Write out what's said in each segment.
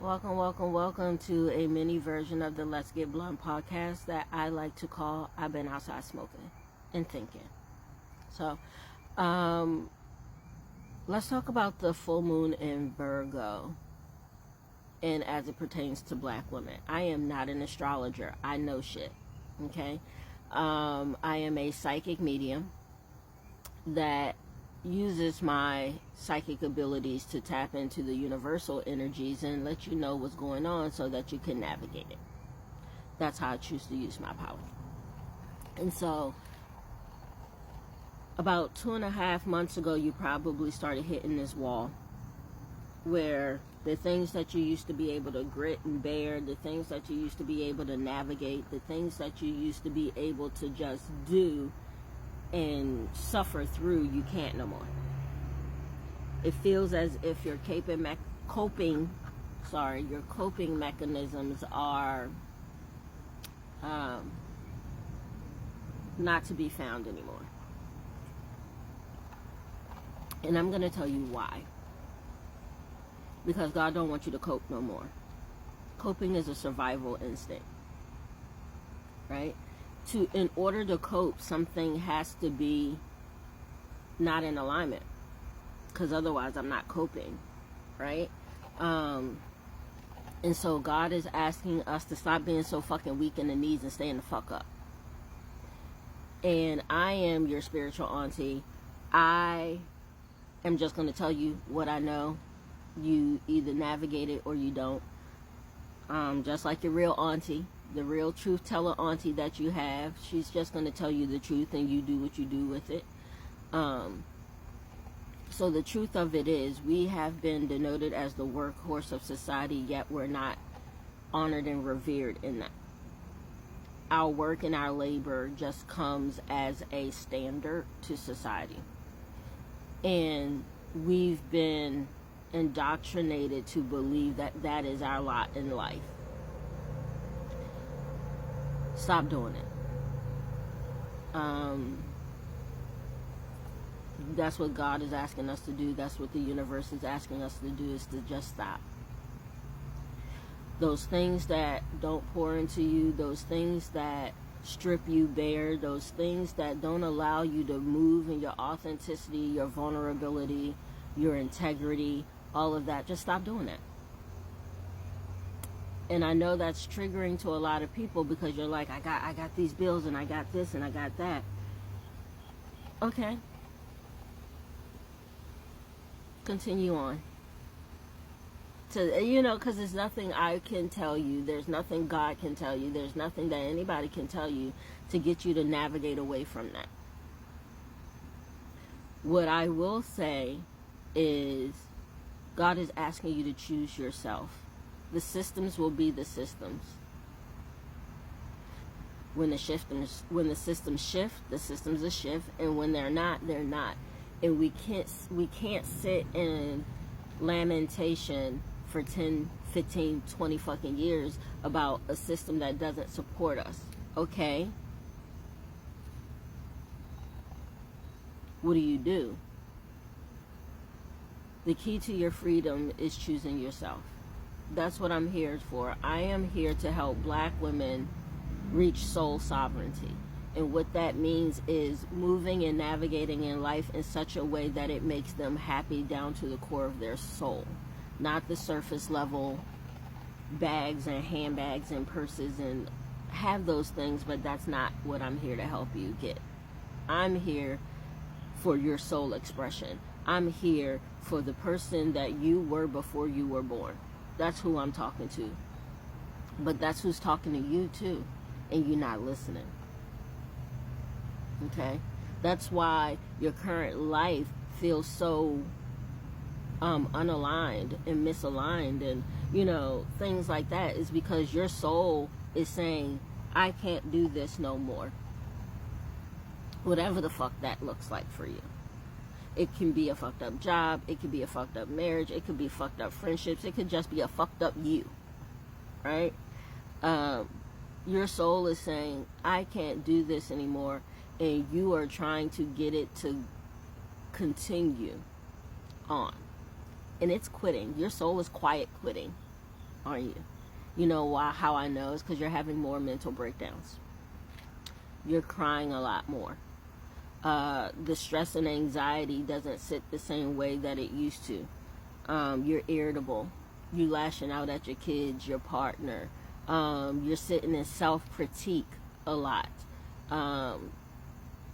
Welcome, welcome, welcome to a mini version of the Let's Get Blunt podcast that I like to call I've Been Outside Smoking and Thinking. So, let's talk about the full moon in Virgo and as it pertains to black women. I am not an astrologer. I know shit. Okay? I am a psychic medium that uses my psychic abilities to tap into the universal energies and let you know what's going on so that you can navigate it. That's how I choose to use my power. And so about 2.5 months ago, you probably started hitting this wall where the things that you used to be able to grit and bear, the things that you used to be able to navigate, the things that you used to be able to just do and suffer through, you can't no more. It feels as if your coping mechanisms are not to be found anymore. And I'm going to tell you why. Because God don't want you to cope no more. Coping is a survival instinct. Right? In order to cope, something has to be not in alignment, because otherwise I'm not coping, right? And so God is asking us to stop being so fucking weak in the knees and staying the fuck up. And I am your spiritual auntie. I am just going to tell you what I know. You either navigate it or you don't. Just like your real auntie, the real truth teller auntie that you have, she's just going to tell you the truth and you do what you do with it. So the truth of it is, we have been denoted as the workhorse of society, yet we're not honored and revered in that. Our work and our labor just comes as a standard to society. And we've been indoctrinated to believe that that is our lot in life. Stop doing it. That's what God is asking us to do. That's what the universe is asking us to do, is to just stop. Those things that don't pour into you, those things that strip you bare, those things that don't allow you to move in your authenticity, your vulnerability, your integrity, all of that, just stop doing that. And I know that's triggering to a lot of people, because you're like, I got these bills and I got this and I got that. Okay. Continue on. Because there's nothing I can tell you. There's nothing God can tell you. There's nothing that anybody can tell you to get you to navigate away from that. What I will say is, God is asking you to choose yourself. The systems will be the systems. When the systems shift, the systems will shift, and when they're not, they're not. And we can't sit in lamentation for 10, 15, 20 fucking years about a system that doesn't support us. Okay? What do? The key to your freedom is choosing yourself. That's what I'm here for. I am here to help black women reach soul sovereignty. And what that means is moving and navigating in life in such a way that it makes them happy down to the core of their soul. Not the surface level bags and handbags and purses, and have those things, but that's not what I'm here to help you get. I'm here for your soul expression. I'm here for the person that you were before you were born. That's who I'm talking to. But that's who's talking to you too, and you're not listening. Okay? That's why your current life feels so unaligned and misaligned, and things like that, is because your soul is saying, I can't do this no more. Whatever the fuck that looks like for you. It can be a fucked up job, it could be a fucked up marriage, it could be fucked up friendships, it could just be a fucked up you. Right? Your soul is saying, I can't do this anymore, and you are trying to get it to continue on. And it's quitting. Your soul is quiet quitting. on you. You know why? How I know is because you're having more mental breakdowns. You're crying a lot more. The stress and anxiety doesn't sit the same way that it used to. You're irritable. You lashing out at your kids, your partner. You're sitting in self-critique a lot.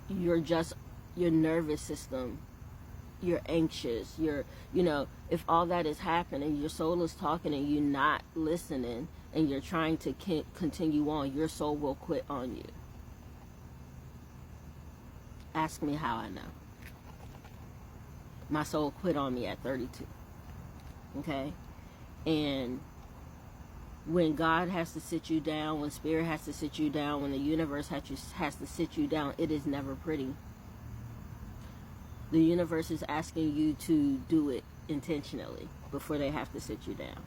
Your nervous system, you're anxious. If all that is happening, your soul is talking and you're not listening, and you're trying to continue on, your soul will quit on you. Ask me how I know. My soul quit on me at 32. Okay? And when God has to sit you down, when Spirit has to sit you down, when the universe has to sit you down, it is never pretty. The universe is asking you to do it intentionally before they have to sit you down.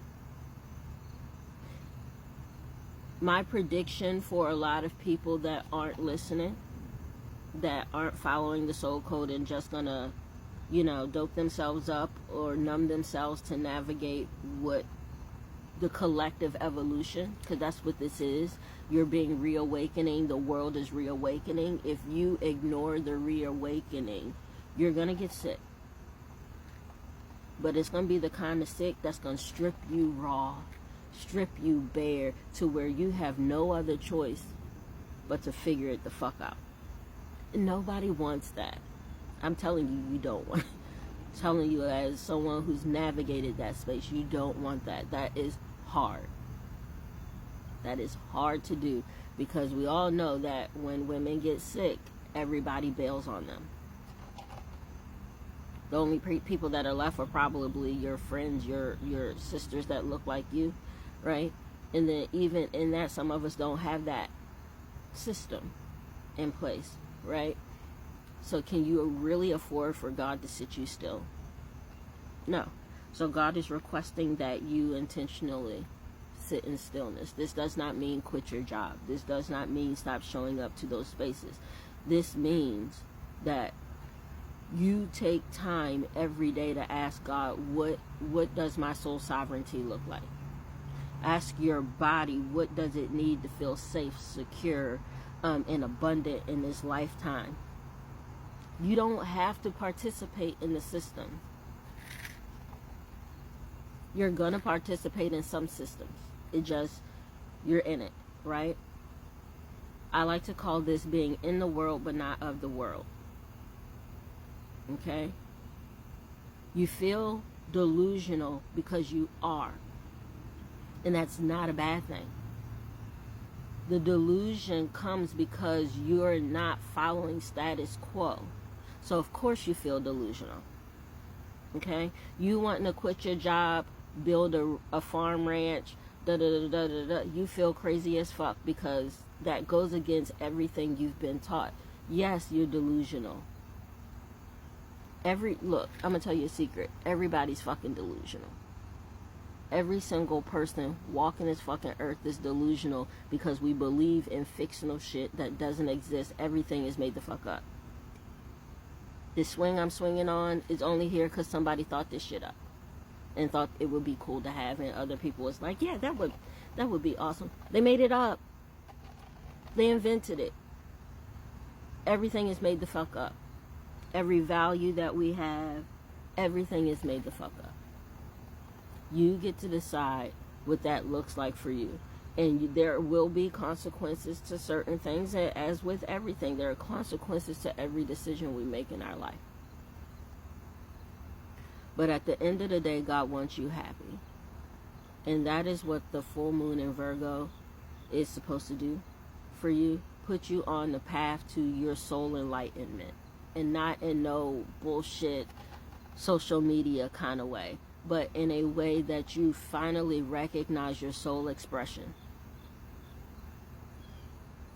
My prediction for a lot of people that aren't listening, that aren't following the soul code and just gonna, dope themselves up or numb themselves to navigate what the collective evolution, because that's what this is. You're being reawakening. The world is reawakening. If you ignore the reawakening, you're gonna get sick. But it's gonna be the kind of sick that's gonna strip you raw, strip you bare, to where you have no other choice but to figure it the fuck out. Nobody wants that. I'm telling you, you don't want it. I'm telling you, as someone who's navigated that space, you don't want that. That is hard. That is hard to do, because we all know that when women get sick, everybody bails on them. The only people that are left are probably your friends, your sisters that look like you, right? And then even in that, some of us don't have that system in place, right? So can you really afford for God to sit you still? No. So God is requesting that you intentionally sit in stillness. This does not mean quit your job. This does not mean stop showing up to those spaces. This means that you take time every day to ask God, what does my soul sovereignty look like? Ask your body, what does it need to feel safe, secure, and abundant in this lifetime? You don't have to participate in the system. You're going to participate in some systems. You're in it, right? I like to call this being in the world but not of the world. Okay? You feel delusional because you are. And that's not a bad thing. The delusion comes because you're not following status quo. So of course you feel delusional. Okay? You wanting to quit your job, build a farm ranch, you feel crazy as fuck, because that goes against everything you've been taught. Yes, you're delusional. Look, I'm gonna tell you a secret. Everybody's fucking delusional. Every single person walking this fucking earth is delusional, because we believe in fictional shit that doesn't exist. Everything is made the fuck up. This swing I'm swinging on is only here because somebody thought this shit up and thought it would be cool to have, and other people was like, yeah, that would be awesome. They made it up. They invented it. Everything is made the fuck up. Every value that we have, everything is made the fuck up. You get to decide what that looks like for you. And there will be consequences to certain things. And as with everything, there are consequences to every decision we make in our life. But at the end of the day, God wants you happy. And that is what the full moon in Virgo is supposed to do for you. Put you on the path to your soul enlightenment. And not in no bullshit social media kind of way, but in a way that you finally recognize your soul expression.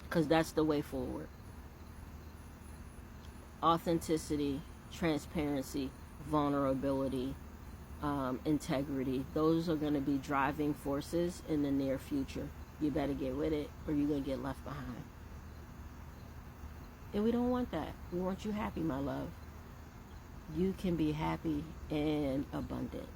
Because that's the way forward. Authenticity, transparency, vulnerability, integrity. Those are going to be driving forces in the near future. You better get with it, or you're going to get left behind. And we don't want that. We want you happy, my love. You can be happy and abundant.